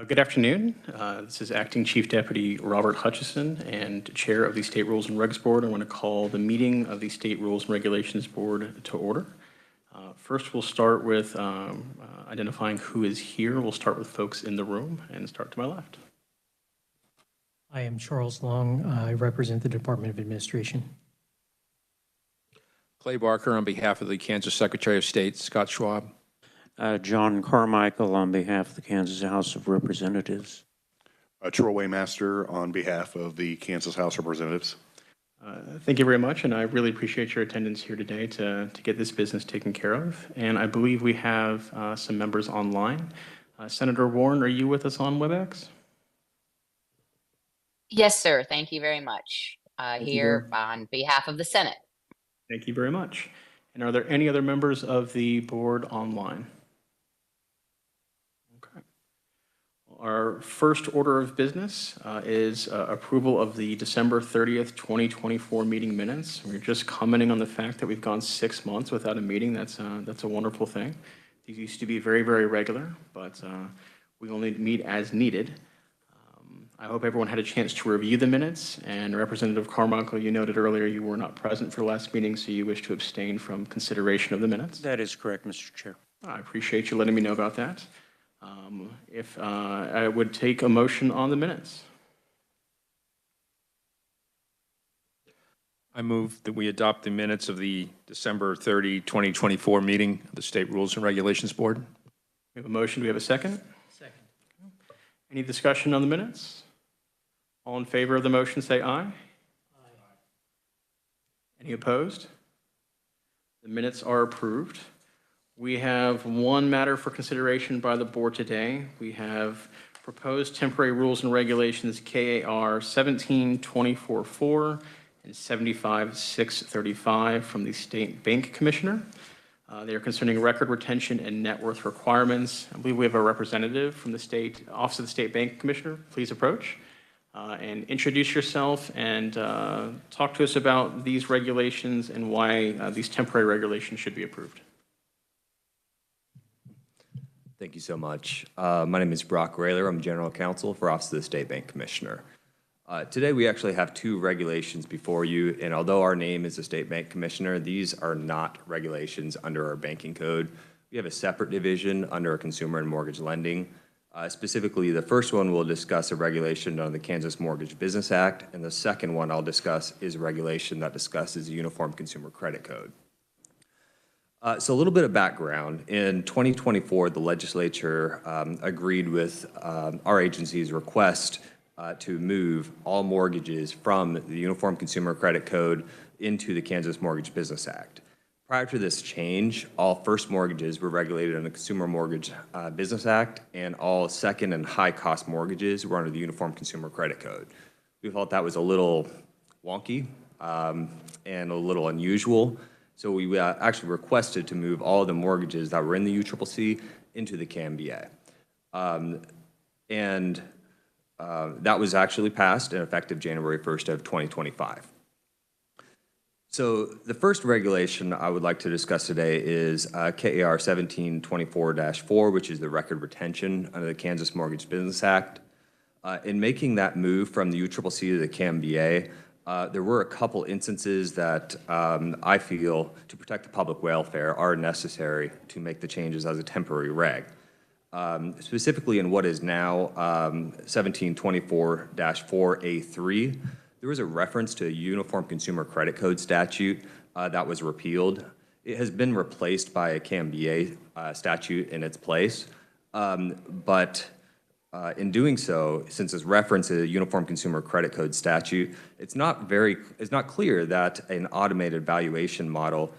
Good afternoon. This is Acting Chief Deputy Robert Hutchison and Chair of the State Rules and Regs Board. I want to call the meeting of the State Rules and Regulations Board to order. First, we'll start with identifying who is here. We'll start with folks in the room and start to my left. I am Charles Long. I represent the Department of Administration. Clay Barker on behalf of the Kansas Secretary of State, Scott Schwab. John Carmichael on behalf of the Kansas House of Representatives. Troy Waymaster on behalf of the Kansas House of Representatives. Thank you very much, and I really appreciate your attendance here today to get this business taken care of. And I believe we have some members online. Senator Warren, are you with us on WebEx? Yes, sir. Thank you very much. Here on behalf of the Senate. Thank you very much. And are there any other members of the board online? Okay. Our first order of business is approval of the December 30th, 2024 meeting minutes. We're just commenting on the fact that we've gone 6 months without a meeting. That's a wonderful thing. These used to be very, very regular, but we only meet as needed. I hope everyone had a chance to review the minutes, and Representative Carmichael, you noted earlier you were not present for the last meeting, so you wish to abstain from consideration of the minutes. That is correct, Mr. Chair. I appreciate you letting me know about that. If I would take a motion on the minutes. I move that we adopt the minutes of the December 30, 2024 meeting of the State Rules and Regulations Board. We have a motion. Do we have a second? Second. Any discussion on the minutes? All in favor of the motion, say aye. Aye. Any opposed? The minutes are approved. We have one matter for consideration by the board today. We have proposed temporary rules and regulations KAR 17-24-4 and 75-635 from the State Bank Commissioner. They are concerning record retention and net worth requirements. I believe we have a representative from the State Office of the State Bank Commissioner. Please approach and introduce yourself and talk to us about these regulations and why these temporary regulations should be approved. Thank you so much. My name is Brock Rayler. I'm General Counsel for Office of the State Bank Commissioner. Today we actually have two regulations before you, and although our name is the State Bank Commissioner, these are not regulations under our banking code. We have a separate division under our consumer and mortgage lending. Specifically, the first one we'll discuss a regulation on the Kansas Mortgage Business Act, and the second one I'll discuss is a regulation that discusses the Uniform Consumer Credit Code. So a little bit of background. In 2024, the legislature agreed with our agency's request to move all mortgages from the Uniform Consumer Credit Code into the Kansas Mortgage Business Act. Prior to this change, all first mortgages were regulated under the Consumer Mortgage Business Act, and all second and high-cost mortgages were under the Uniform Consumer Credit Code. We felt that was a little wonky and a little unusual, so we actually requested to move all of the mortgages that were in the UCCC into the KMBA. That was actually passed and effective January 1st of 2025. So the first regulation I would like to discuss today is KAR 17-24-4, which is the record retention under the Kansas Mortgage Business Act. In making that move from the UCCC to the KMBA, there were a couple instances that I feel, to protect the public welfare, are necessary to make the changes as a temporary reg. Specifically in what is now 1724-4A3, there was a reference to a Uniform Consumer Credit Code statute that was repealed. It has been replaced by a KMBA statute in its place, but in doing so, since it's referenced a Uniform Consumer Credit Code statute, it's not clear that an automated valuation model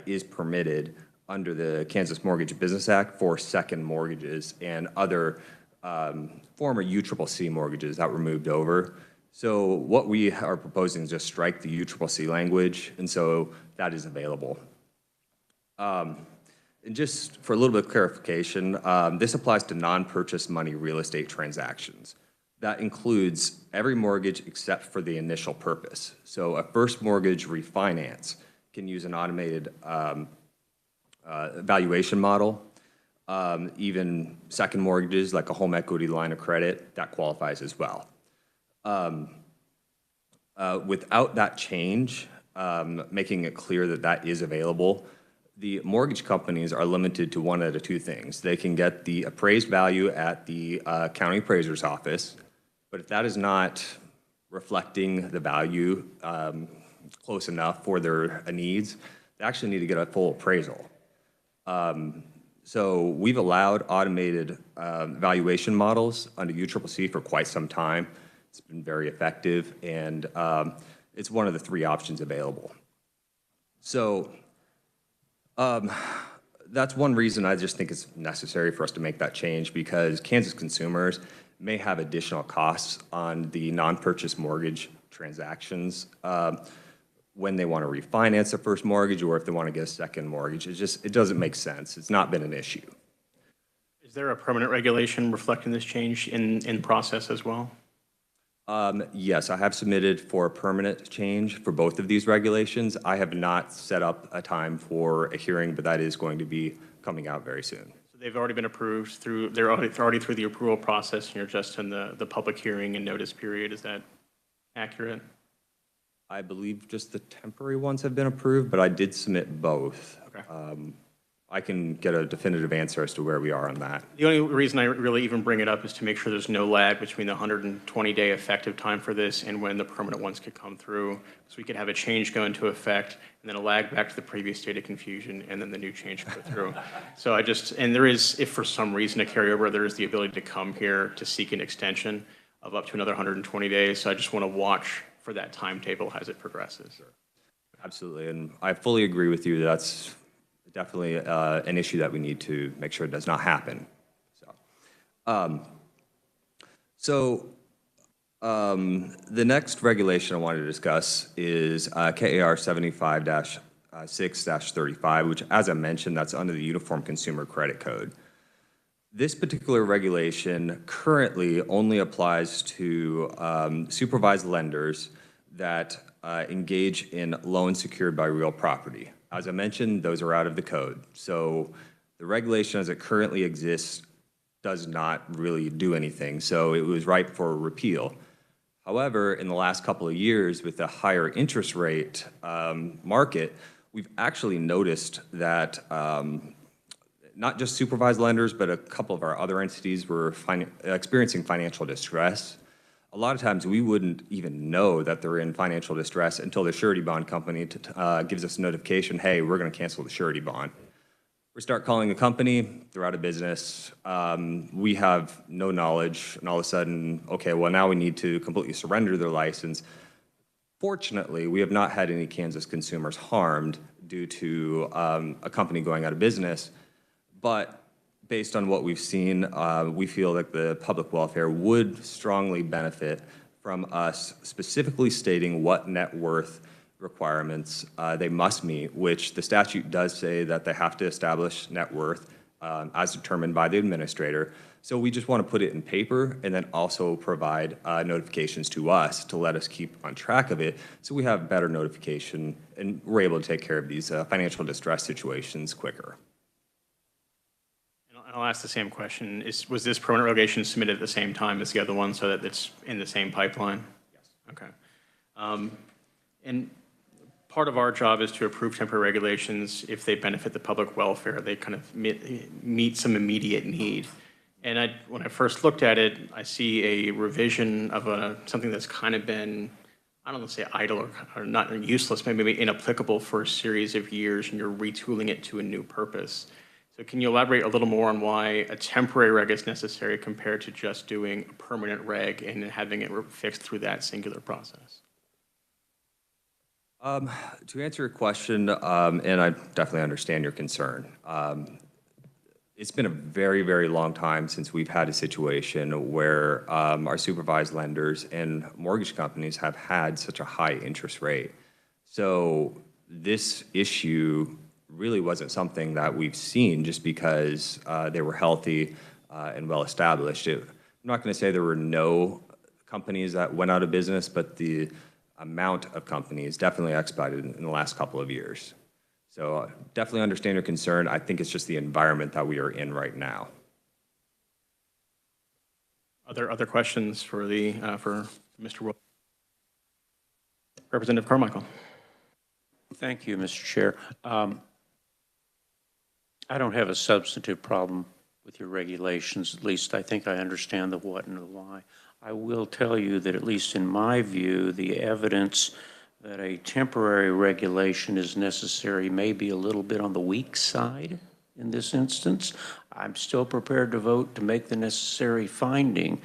is permitted under the Kansas Mortgage Business Act for second mortgages and other former UCCC mortgages that were moved over. So what we are proposing is just strike the UCCC language, and so that is available. And just for a little bit of clarification, this applies to non-purchase money real estate transactions. That includes every mortgage except for the initial purpose. So a first mortgage refinance can use an automated valuation model. even second mortgages like a home equity line of credit, that qualifies as well. Without that change, making it clear that that is available, the mortgage companies are limited to one out of two things. They can get the appraised value at the county appraiser's office, but if that is not reflecting the value close enough for their needs, they actually need to get a full appraisal. So we've allowed automated valuation models under UCCC for quite some time. It's been very effective, and it's one of the three options available. So that's one reason I just think it's necessary for us to make that change, because Kansas consumers may have additional costs on the non-purchase mortgage transactions when they want to refinance their first mortgage or if they want to get a second mortgage. It doesn't make sense. It's not been an issue. Is there a permanent regulation reflecting this change in process as well? Yes, I have submitted for a permanent change for both of these regulations. I have not set up a time for a hearing, but that is going to be coming out very soon. So they've already been approved they're already through the approval process, and you're just in the public hearing and notice period. Is that accurate? I believe just the temporary ones have been approved, but I did submit both. Okay. I can get a definitive answer as to where we are on that. The only reason I really even bring it up is to make sure there's no lag between the 120-day effective time for this and when the permanent ones could come through. So we could have a change go into effect and then a lag back to the previous state of confusion and then the new change go through. So and there is, if for some reason a carryover, there is the ability to come here to seek an extension of up to another 120 days. So I just want to watch for that timetable as it progresses. Absolutely, and I fully agree with you. That's definitely an issue that we need to make sure it does not happen. The next regulation I wanted to discuss is KAR 75-6-35, which, as I mentioned, that's under the Uniform Consumer Credit Code. This particular regulation currently only applies to supervised lenders that engage in loans secured by real property. As I mentioned, those are out of the code. So the regulation as it currently exists does not really do anything. So it was ripe for repeal. However, in the last couple of years, with the higher interest rate market, we've actually noticed that not just supervised lenders, but a couple of our other entities were experiencing financial distress. A lot of times we wouldn't even know that they're in financial distress until the surety bond company gives us a notification, hey, we're going to cancel the surety bond. We start calling the company, they're out of business. We have no knowledge, and all of a sudden, okay, well, now we need to completely surrender their license. Fortunately, we have not had any Kansas consumers harmed due to a company going out of business, but based on what we've seen, we feel that the public welfare would strongly benefit from us specifically stating what net worth requirements they must meet, which the statute does say that they have to establish net worth as determined by the administrator. So we just want to put it in paper and then also provide notifications to us to let us keep on track of it so we have better notification and we're able to take care of these financial distress situations quicker. I'll ask the same question. Was this permanent regulation submitted at the same time as the other one so that it's in the same pipeline? Yes. Okay. And part of our job is to approve temporary regulations if they benefit the public welfare. They kind of meet some immediate need. And when I first looked at it, I see a revision of something that's kind of been, I don't want to say idle or not useless, maybe inapplicable for a series of years, and you're retooling it to a new purpose. So can you elaborate a little more on why a temporary reg is necessary compared to just doing a permanent reg and having it fixed through that singular process? To answer your question, and I definitely understand your concern, it's been a very, very long time since we've had a situation where our supervised lenders and mortgage companies have had such a high interest rate. So this issue really wasn't something that we've seen just because they were healthy and well established. I'm not going to say there were no companies that went out of business, but the amount of companies definitely expedited in the last couple of years. So definitely understand your concern. I think it's just the environment that we are in right now. Other questions for for Mr. Will? Representative Carmichael. Thank you, Mr. Chair. I don't have a substantive problem with your regulations. At least I think I understand the what and the why. I will tell you that, at least in my view, the evidence that a temporary regulation is necessary may be a little bit on the weak side in this instance. I'm still prepared to vote to make the necessary finding,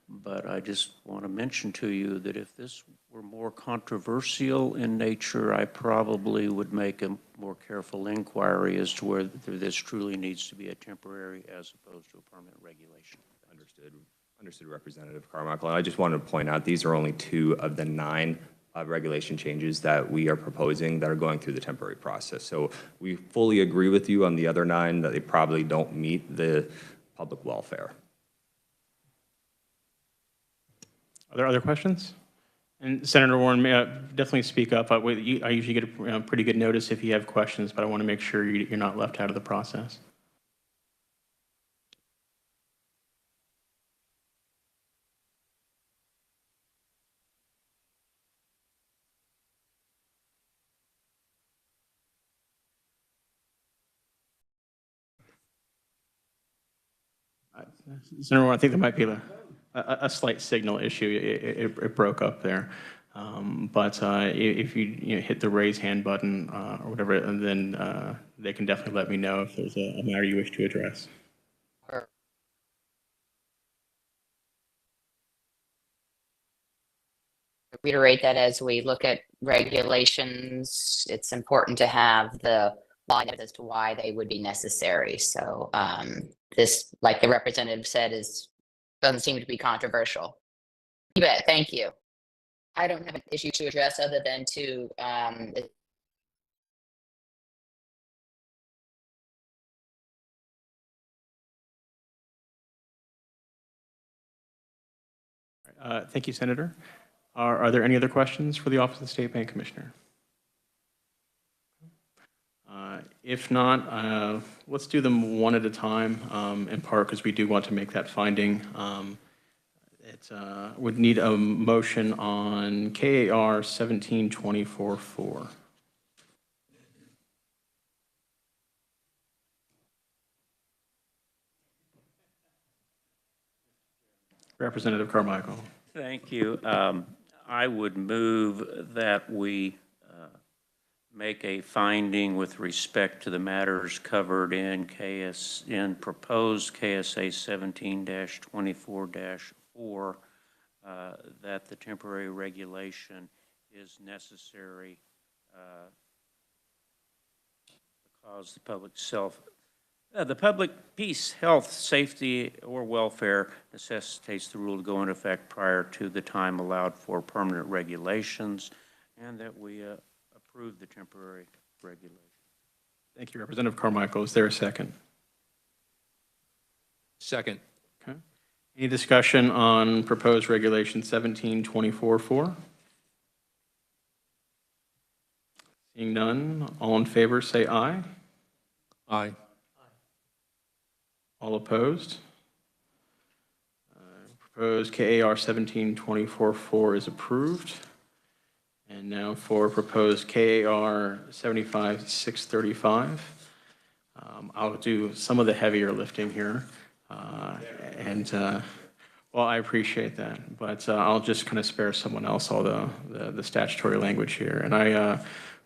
but I just want to mention to you that if this were more controversial in nature, I probably would make a more careful inquiry as to whether this truly needs to be a temporary as opposed to a permanent regulation. Understood. Understood, Representative Carmichael. And I just wanted to point out, these are only 2 of the 9 regulation changes that we are proposing that are going through the temporary process. So we fully agree with you on the other 9 that they probably don't meet the public welfare. Are there other questions? And Senator Warren, may I definitely speak up. I usually get a pretty good notice if you have questions, but I want to make sure you're not left out of the process. Senator Warren, I think there might be a slight signal issue. It broke up there. But if you hit the raise hand button or whatever, and then they can definitely let me know if there's a matter you wish to address. Reiterate that as we look at regulations, it's important to have the line as to why they would be necessary. So this, like the representative said, doesn't seem to be controversial. You bet. Thank you. I don't have an issue to address other than to Thank you, Senator. Are there any other questions for the Office of the State Bank Commissioner? If not, let's do them one at a time, in part because we do want to make that finding. It would need a motion on KAR 17-24-4. Representative Carmichael. Thank you. I would move that we make a finding with respect to the matters covered in proposed KSA 17-24-4, that the temporary regulation is necessary because the public peace, health, safety, or welfare necessitates the rule to go into effect prior to the time allowed for permanent regulations, and that we approve the temporary regulation. Thank you, Representative Carmichael. Is there a second? Second. Okay. Any discussion on proposed regulation 17-24-4? Seeing none, all in favor say aye. Aye. All opposed? Proposed KAR 17-24-4 is approved. And now for proposed KAR 75-635. I'll do some of the heavier lifting here. Well, I appreciate that, but I'll just kind of spare someone else all the statutory language here. And I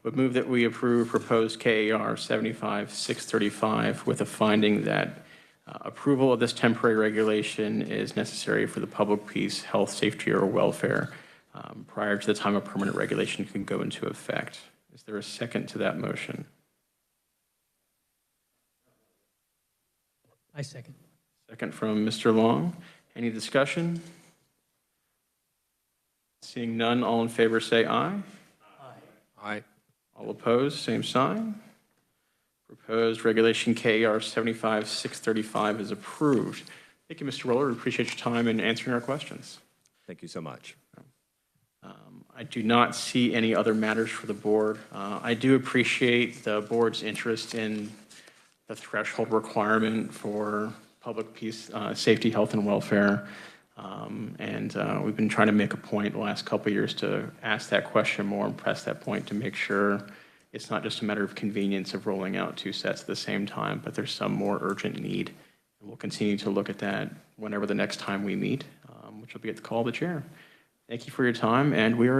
would move that we approve proposed KAR 75-635 with a finding that approval of this temporary regulation is necessary for the public peace, health, safety, or welfare prior to the time a permanent regulation can go into effect. Is there a second to that motion? I second. Second from Mr. Long. Any discussion? Seeing none, all in favor say aye. Aye. All opposed, same sign. Proposed regulation KAR 75-635 is approved. Thank you, Mr. Roller. We appreciate your time in answering our questions. Thank you so much. I do not see any other matters for the board. I do appreciate the board's interest in the threshold requirement for public peace, safety, health, and welfare. And we've been trying to make a point the last couple of years to ask that question more and press that point to make sure it's not just a matter of convenience of rolling out 2 sets at the same time, but there's some more urgent need. And we'll continue to look at that whenever the next time we meet, which will be at the call of the chair. Thank you for your time, and we are adjourned.